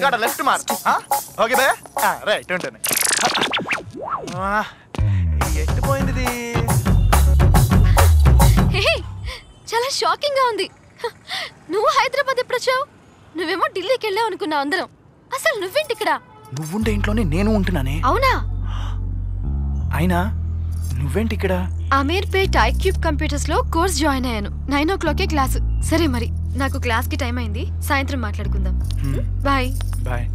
gotta left mark. Okay, bhaiya? Right, ఉంటుంది. ఎట్టు పోయింది? చాలా షాకింగ్ గా ఉంది. నువ్వు హైదరాబాద్ ఎప్పుడు వచ్చావు? నువ్వేమో ఢిల్లీకి వెళ్ళావు అనుకున్నావు అందరం. అసలు నువ్వేంటి ఇక్కడ? నువ్వుండే ఇంట్లోనే నేను ఉంటున్నానే. అవునా? అయినా నువ్వేంటి ఇక్కడ? అమీర్పేట్ ఐక్యూబ్ కంప్యూటర్స్ లో కోర్స్ జాయిన్ అయ్యాను. 9 o'clock క్లాసు. సరే మరి నాకు క్లాస్ కి టైం అయింది. సాయంత్రం మాట్లాడుకుందాం. Bye bye.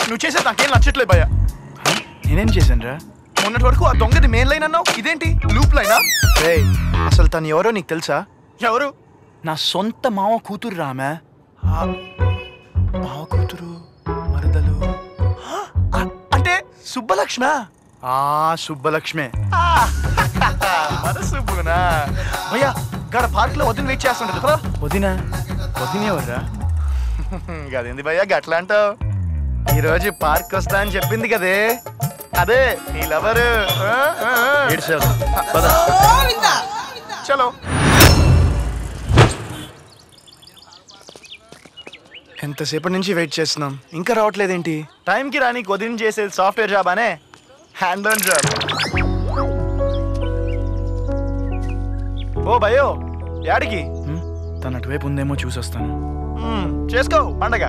నువ్వు చేసేది నాకేం నచ్చట్లేదు భయ్యా. నేనేం చేశాను రా? మొన్నటి వరకు ఆ దొంగది మెయిన్ లైన్ అన్నావు, ఇదేంటి లూప్ లైనా? అసలు తను ఎవరో నీకు తెలుసా? ఎవరు? నా సొంత మావ కూతురు రామే. మావ కూతురు మరదలు అంటే సుబ్బలక్ష్మి. సుబ్బలక్ష్మి సుబ్బునా భయ్యా. గడ పార్క్ లో వదిన వెయిట్ చేస్తుంటది కదా. వదిన ఎవర్రా? గదేంది భయ్యా గట్లా అంటావు? ఈరోజు పార్క్ వస్తా అని చెప్పింది కదే, అదే నీ లవరు. చలో. ఎంతసేపటి నుంచి వెయిట్ చేస్తున్నాం, ఇంకా రావట్లేదేంటి? టైంకి రాని వదిన చేసేది సాఫ్ట్వేర్ జాబ్ అనే హ్యాండ్ ఆన్ జాబ్. ఓ భయో యాడికి? తన అటువైపు ఉందేమో చూసొస్తాను. చేసుకో పండగ.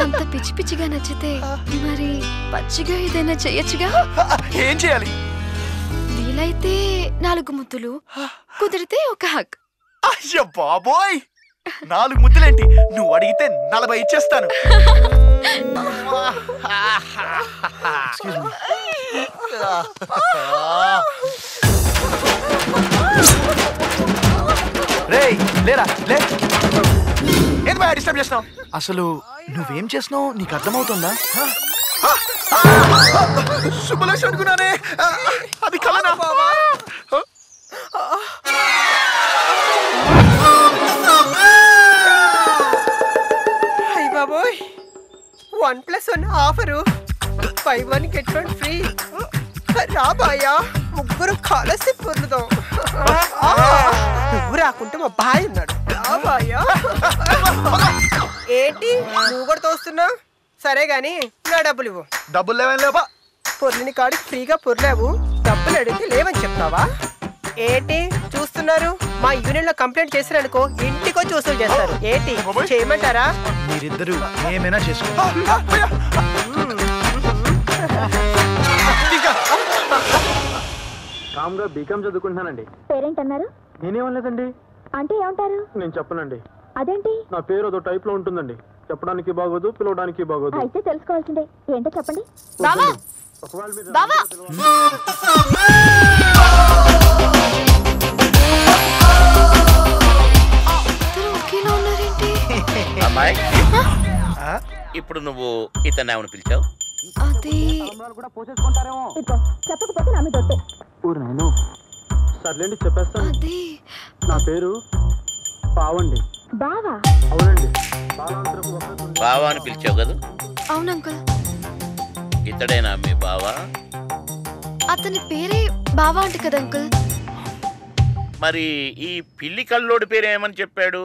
అంత పిచ్చి పిచ్చిగా నచ్చితే మరి పచ్చిగా ఏదైనా చెయ్యొచ్చుగా? ఏం చేయాలి? వీలైతే 4 ముద్దులు, కుదిరితే ఒక హక్. అయ్యో బాబోయ్, 4 ముద్దులేంటి? నువ్వు అడిగితే 40 ఇచ్చేస్తాను. రేయ్ లేరా లే. ఏం బాగా డిస్టర్బ్ చేస్తున్నావు? అసలు నువ్వేం చేస్తున్నావు నీకు అర్థమవుతుందా? శుభలక్ష్మి అనుకున్నానే, అది కలనా? అయ్య బాబోయ్, 1+1 ఆఫరు, 5 1 get 1 ఫ్రీ. రాబాయా, ముగ్గురు కలిసి పొందుదాం. నువ్వు రాకుంటే మా బాయ్ ఉన్నాడు. రాబాయా. ఏంటి నువ్వు కూడా తోస్తున్నా? సరే గాని నా డబ్బులు ఇవ్వు. డబ్బులు లేవని లేవా? పొర్లిని కాడికి ఫ్రీగా పొర్లేవు, డబ్బులు అడిగితే లేవని చెప్తావా? ఏంటి చూస్తున్నారు? మా యూనియన్ లో కంప్లైంట్ చేసిరనుకో ఇంటికో చూసులు చేస్తారు. ఏంటి చేయమంటారా? మీరిద్దరు ఏమైనా చేసుకో. రామ్గా బీకామ్ చదువుకుంటున్నానండి. పేరెంట్ అన్నారు? నేనేమనలేదండి. అంటే ఏమంటారు? నేను చెప్పనండి. అదేంటి? నా పేరు అదో టైప్ లో ఉంటుందండి. చెప్పడానికి బాగోదు, పిలవడానికి బాగోదు. అయితే తెలుసుకోవాల్సిందే. ఏంటో చెప్పండి. అమ్మాయి, ఇప్పుడు నువ్వు ఇతన్ని ఏమని పిలిచావు? చెప్పకపోతే నా మీద ఒట్టే. సర్లేండి చెప్పేస్తాను. నా పేరు బావండి. బావా? అవునండి. బావా అని పిలిచావు కదా? అవును అంకుల్. ఇతడేనా మీ బావా? అతని పేరే బావా అంట కదా అంకుల్. మరి ఈ పిల్లి కల్లోడి పేరు ఏమని చెప్పాడు?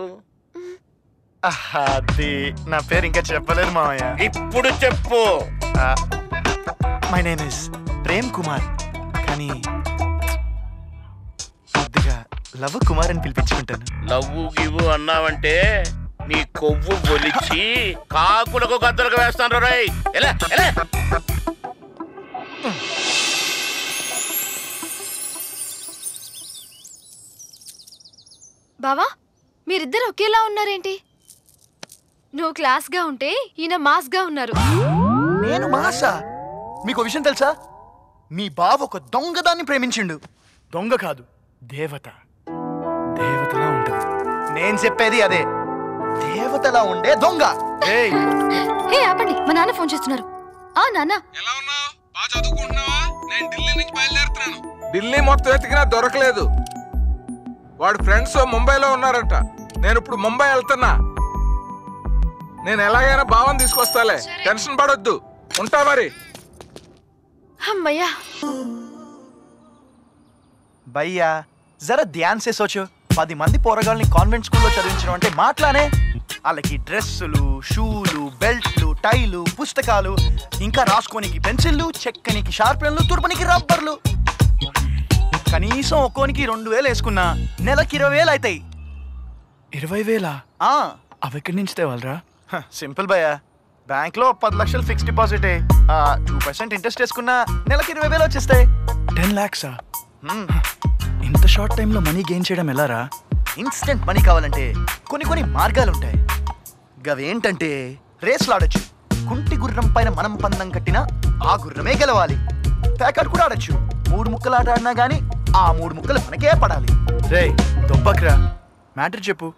అది నా పేరు ఇంకా చెప్పలేదు మామయ్య. ఇప్పుడు చెప్పు. My name is Prem Kumar, కానీ కొద్దిగా లవ్ కుమార్ అని పిలిపించుకుంటాను. లవ్వు గివ్వు అన్నావంటే నీ కొవ్వు ఒలిచి కాకులకు గద్దలకు వేస్తాను. రై ఎలా ఎలా? బావా, మీరిద్దరు ఒకేలా ఉన్నారేంటి? నువ్వు క్లాస్ గా ఉంటే ఈయన మాస్ గా ఉన్నారు. నేను మాసా? మీకు విషయం తెలుసా? మీ బావ ఒక దొంగదాన్ని ప్రేమించిండు. దొంగ కాదు, దేవత. దేవతలా ఉంటుంది. నేను చెప్పేది అదే, దేవతలా ఉండే దొంగ. ఏయ్ హే ఆపండి, మా నాన్న ఫోన్ చేస్తున్నారు. ఆ నాన్న, ఎలా ఉన్నావు? బాగా చదువుకుంటున్నావా? నేను ఢిల్లీ నుంచి బయలుదేరుతున్నాను. ఢిల్లీ మొత్తం వెతికినా దొరకలేదు. వాడు ఫ్రెండ్స్ ముంబైలో ఉన్నారట. నేను ఇప్పుడు ముంబై వెళ్తున్నా. నేను ఎలాగైనా భావం తీసుకొస్తాలే, టెన్షన్ పడొద్దు. ఉంటా మరి. అమ్మయ్యా. భయ్యా జరా ధ్యాన్ సే సోచు. 10 మంది పోరగాళ్ళని కాన్వెంట్ స్కూల్లో చదివించడం అంటే మాట్లానే. వాళ్ళకి డ్రెస్సులు, షూలు, బెల్ట్లు, టైలు, పుస్తకాలు, ఇంకా రాసుకోనికి పెన్సిళ్ళు, చెక్కనికి షార్పెన్లు, తుర్పనికి రబ్బర్లు. కనీసం ఒక్కోనికి 2000 వేసుకున్నా నెలకి 20,000 అవుతాయి. 20,000? అవి ఎక్కడి నుంచి తేవాలరా? సింపుల్ భయ్యా, బ్యాంక్ లో 10 లక్షలు ఫిక్స్ డిపాజిట్, 2% ఇంట్రెస్ట్ వేసుకున్నా నెలకి 20,000 వచ్చేస్తాయి. 10 lakhs? ఇంత షార్ట్ టైంలో మనీ గెయిన్ చేయడం ఎలారా? ఇన్స్టెంట్ మనీ కావాలంటే కొన్ని మార్గాలు ఉంటాయి. గవేంటంటే రేస్లు ఆడొచ్చు. కుంటి గుర్రం పైన మనం పందం కట్టినా ఆ గుర్రమే గెలవాలి. ప్యాకెట్ కూడా ఆడొచ్చు. 3 ముక్కలు ఆట ఆడినా గానీ ఆ 3 ముక్కలు మనకే పడాలి. రే దొబ్బక్రా, మ్యాటర్ చెప్పు.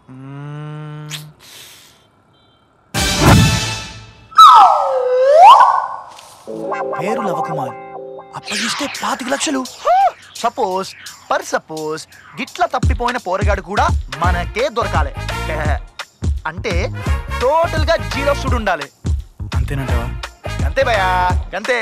పేరు లవకుమార్, అప్పగిస్తే 25 లక్షలు. సపోజ్ గిట్లా తప్పిపోయిన పోరగాడు కూడా మనకే దొరకాలి. అంటే టోటల్ గా 0 సుడు ఉండాలి. అంతేనంటావా? అంతే భయ్యా, అంతే.